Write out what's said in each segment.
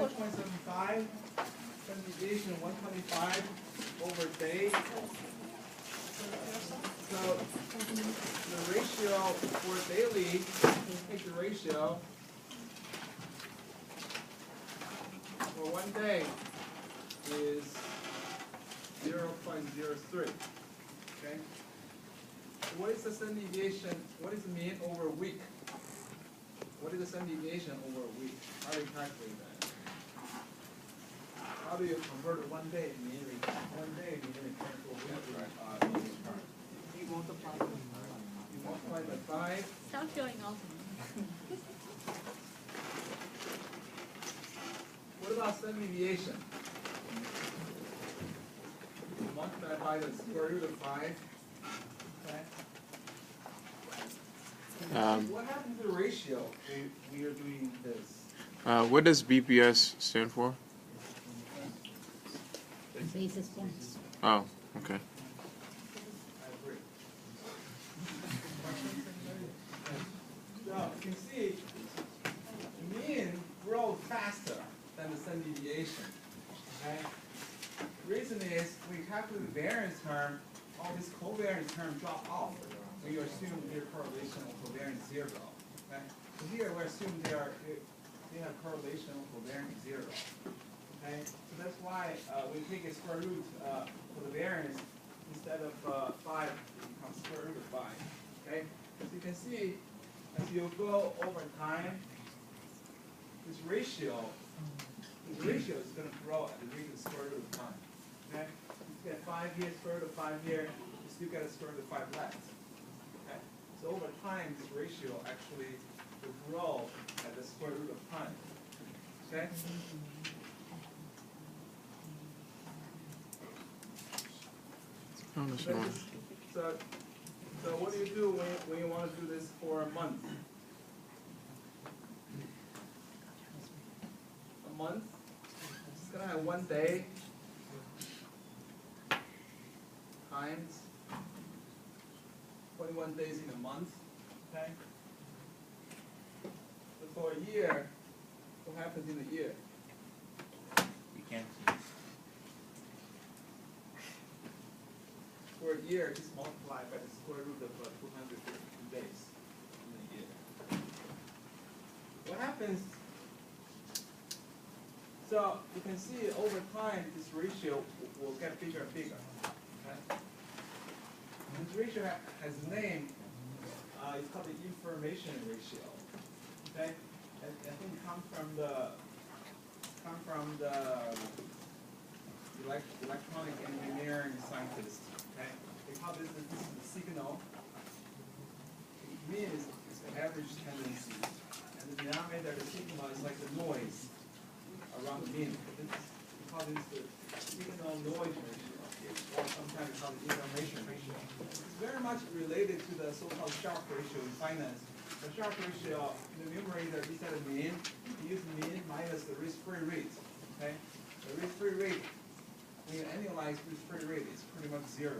1.75, standard deviation 125 over day. So the ratio for daily, take the ratio for one day is 0.03. Okay? So what is the standard deviation? What is the mean over a week? What is the standard deviation over a week? How do you calculate that? How do you convert one day mean return? One day mean return to a week mean return? You multiply by 5. Stop showing off. What about standard deviation? You multiply by the square root of 5. Okay. What happened to the ratio when we are doing this? What does BPS stand for? Basis points. Oh, okay. I agree. So you can see, mean grows faster than the standard deviation. Okay? The reason is when you calculate the variance term, all these covariance terms drop off when you assume their correlation or covariance 0. Okay? So here we assume they have correlation or covariance 0. Okay? So that's why we take a square root for the variance instead of 5, it becomes square root of 5. Okay? As you can see, as you go over time, this ratio is going to grow at the rate of the square root of time. Okay? You get 5 here, square root of 5 here, you still get a square root of 5 left. Okay? So over time, this ratio actually will grow at the square root of time. Okay? So what do you do when you want to do this for a month? A month? It's going to have 1 day times 21 days in a month. Okay? So for a year, what happens in a year? You can't. For a year, just multiply by the square root of 250 days in a year. What happens? So you can see over time, this ratio will get bigger and bigger. Okay? And this ratio has a name. It's called the information ratio. Okay? I think it comes from the electronic engineering scientists. Okay? They call this the signal. Mean is the average tendency, and the denominator of the signal is like the noise around the mean. We call this the signal noise ratio, or sometimes called the information ratio. It's very much related to the so-called Sharpe ratio in finance. The Sharpe ratio, in the numerator, instead of mean, you use mean minus the risk-free rate. Okay? The risk-free rate, when you annualize risk-free rate, it's pretty much 0.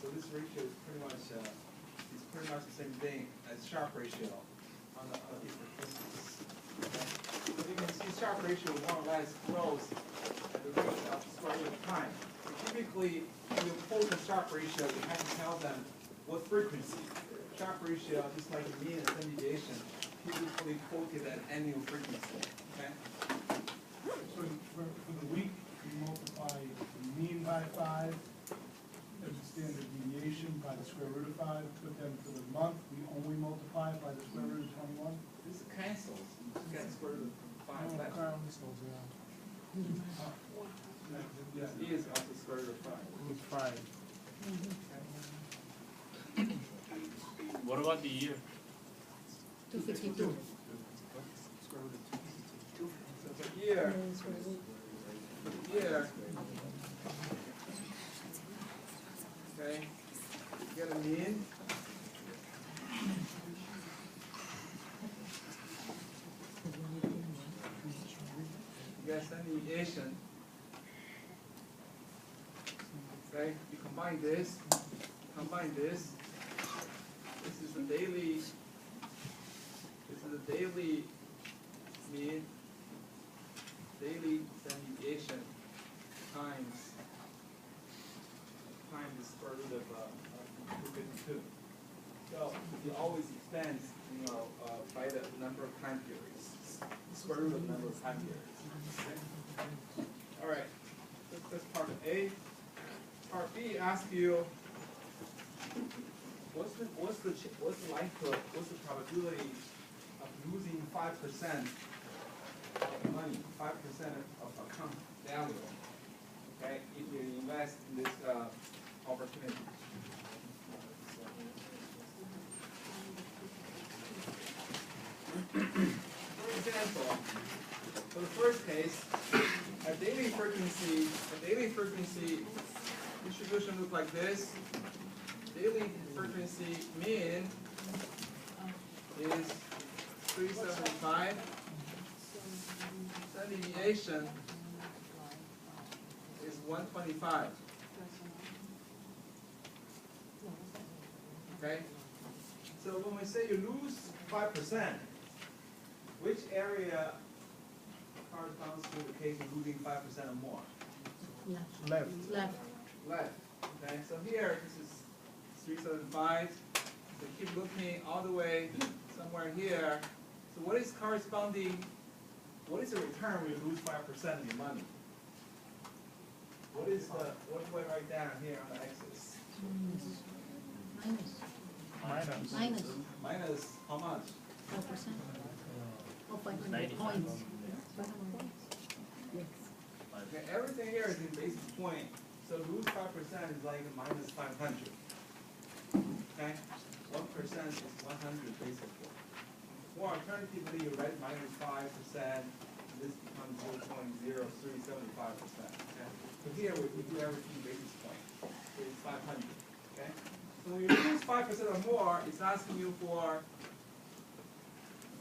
So this ratio is pretty much the same thing as Sharpe ratio on these statistics. Okay? So you can see Sharpe ratio more or less grows at the rate of the square root of time. So typically, when you quote the Sharpe ratio, you have to tell them what frequency. Sharpe ratio, just like the mean and standard deviation, typically quoted at annual frequency. Okay? So for the week, we multiply the mean by 5, and the standard deviation by the square root of 5, but then for the month, we only multiply by the square root of 21? This cancels. You just get square root of 5 left. This is also square root of 5. What about the year? 252. So for year, okay, you get a mean. You get standard deviation. Okay, you combine this. This is the daily mean. daily standard deviation times the square root of 252. So it always extends, by the number of time periods, square root of the number of time periods. Okay? All right, that's part A. Part B asks you, what's the likelihood, what's the probability of losing 5% of the money, 5% of account value, okay, if you invest in this opportunity. For example, for the first case, a daily frequency distribution looks like this. Daily frequency mean is 375. Standard deviation is 125. Okay? So when we say you lose 5%, which area corresponds to the case of losing 5% or more? Left. Left. Okay, so here this is 375. So keep looking all the way somewhere here. So what is corresponding? What is the return when you lose 5% of your money? What do I write down here on the x-axis? Minus how much? 5%. Oh, 500 points. 500 points. Yes. Okay, everything here is in basis point. So lose 5% is like minus 500. Okay? 1% is 100 basis point. Or alternatively, you write minus 5%, this becomes 0.0375%. Okay? So here we do everything basis point. So it's 500. Okay? So when you lose 5% or more, it's asking you for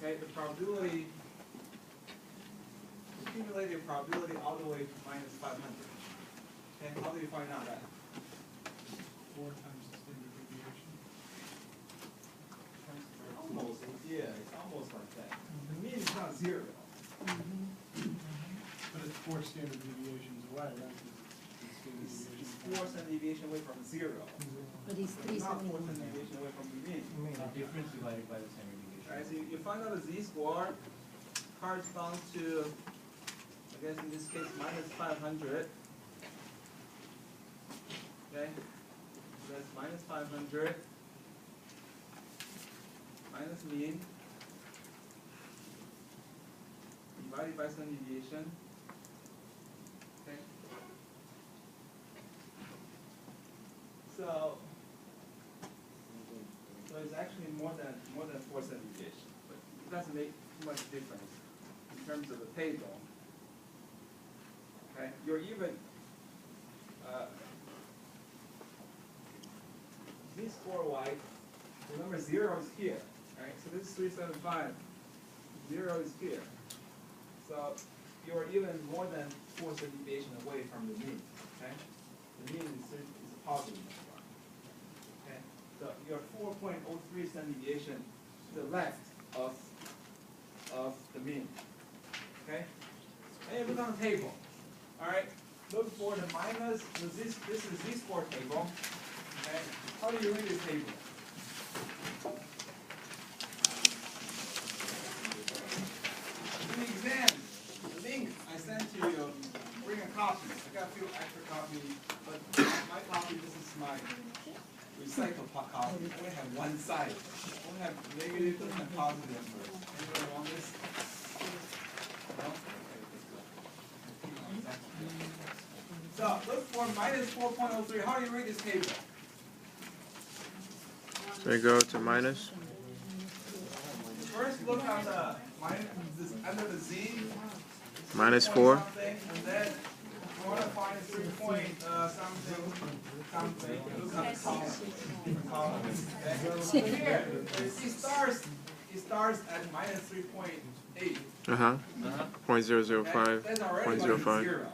the probability, the cumulative probability all the way to minus 500. Okay? How do you find out that? 4 times the standard deviation. Almost, yeah, it's almost like that. The mean is not 0. But it's 4 standard deviations away, right? It's standard It's deviation. 4 standard deviation away from 0. But it's It's not 4 371. standard deviation away from the mean. The difference divided by the standard deviation. Alright, so you find out the z-score corresponds to, I guess in this case, minus 500. Okay? So that's minus 500 minus mean divided by standard deviation. Okay? So it's actually more than 4 standard deviation, but it doesn't make too much difference in terms of the table. Okay, you're even z-score y. Remember 0 is here, right? So this is 375. 0 is here. So you're even more than 4 standard deviation away from the mean. Okay, the mean is a positive number. Okay, so you're 4.03 standard deviation to the left of the mean. Okay, and you look on the table. All right, look for the minus. This is z-score table. Okay, how do you read this table? In the exam, the link I sent to you, bring a copy. I got a few extra copies, but my copy, this is my recycled copy. I only have one side. I only have negative and positive numbers. Anybody want this? No? So look for minus 4.03. How do you read this table? So you go to minus. First, look at the minus this under the z. Minus 4. Something, and then you want to find 3 point something. Look at the column. Okay? So here, it starts at minus 3.8. Uh-huh. 0.005. That's already 0.05. 0.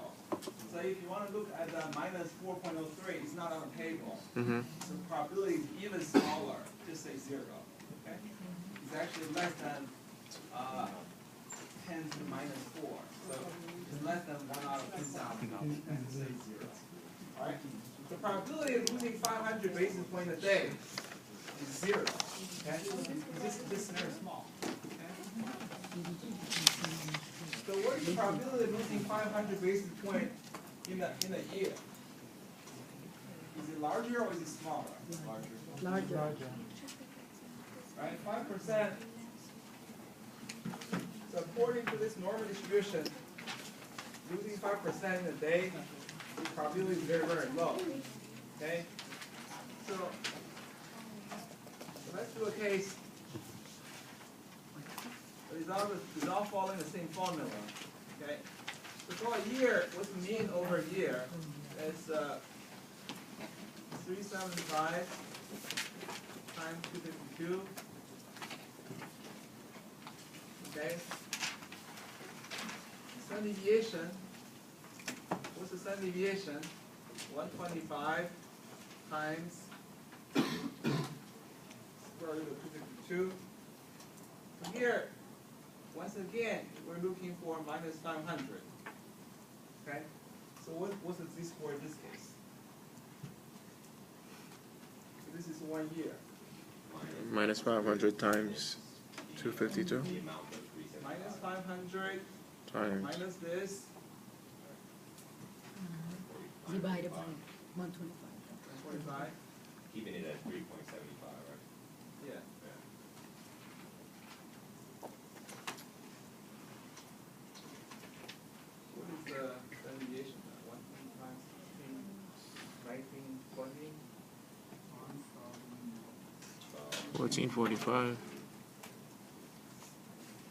So if you want to look at the minus 4.03, it's not on the table. Mm-hmm. So the probability is even smaller. Just say 0. Okay? It's actually less than 10 to the minus 4. So it's less than 1 out of 2,000, and say 0. Alright? The probability of losing 500 basis points a day is 0. Okay? This scenario is small. Okay? So what is the probability of losing 500 basis points in a year? Is it larger or is it smaller? Larger. Right? 5%. So according to this normal distribution, losing 5% in a day, the probability is very, very low. Okay? So let's do a case. It's all following the same formula. Okay? So for a year, what's the mean over a year? It's 375 times 252. Okay? Standard deviation. What's the standard deviation? 125 times square root of 252. So here, once again, we're looking for minus 500. Okay? So what's the z-score in this case? So this is 1 year. Minus 500 times 252 Minus 500 times. minus this, Divided by 125. 125. Keeping it at 3.75, right? Yeah. What is the standard deviation now? 125 19, 20? 1445.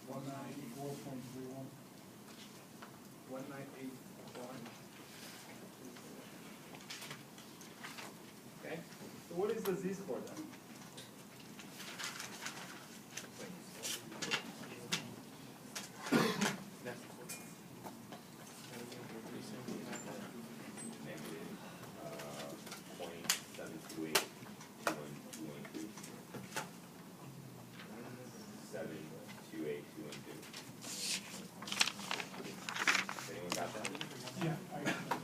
194.31. 1981. Okay. So what is the z-score then? Negative, 0.728, 212. 728, 212. Anyone got that? Yeah, I got that.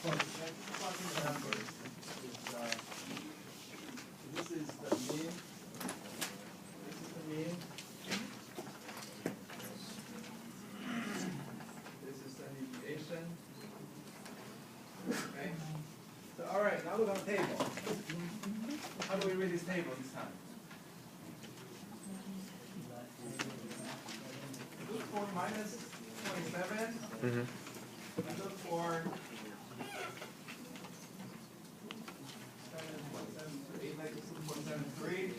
But This is the mean. This is the mean. This is the deviation. Okay. So all right, now look on the table. How do we read this table this time? Look for minus 27. Mm-hmm. And look for 8.73.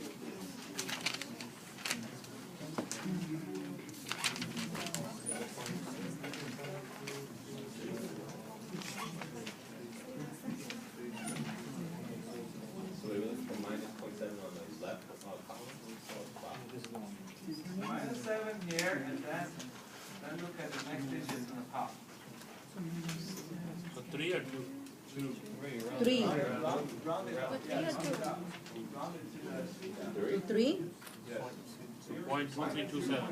So we look for minus 0.7 on the left column or bottom? Minus 7 here, and then look at the next digit on the top. So 3 or 2? 3. Round it up. Yeah, round it up. Round it to the 3? yes. 0.2327.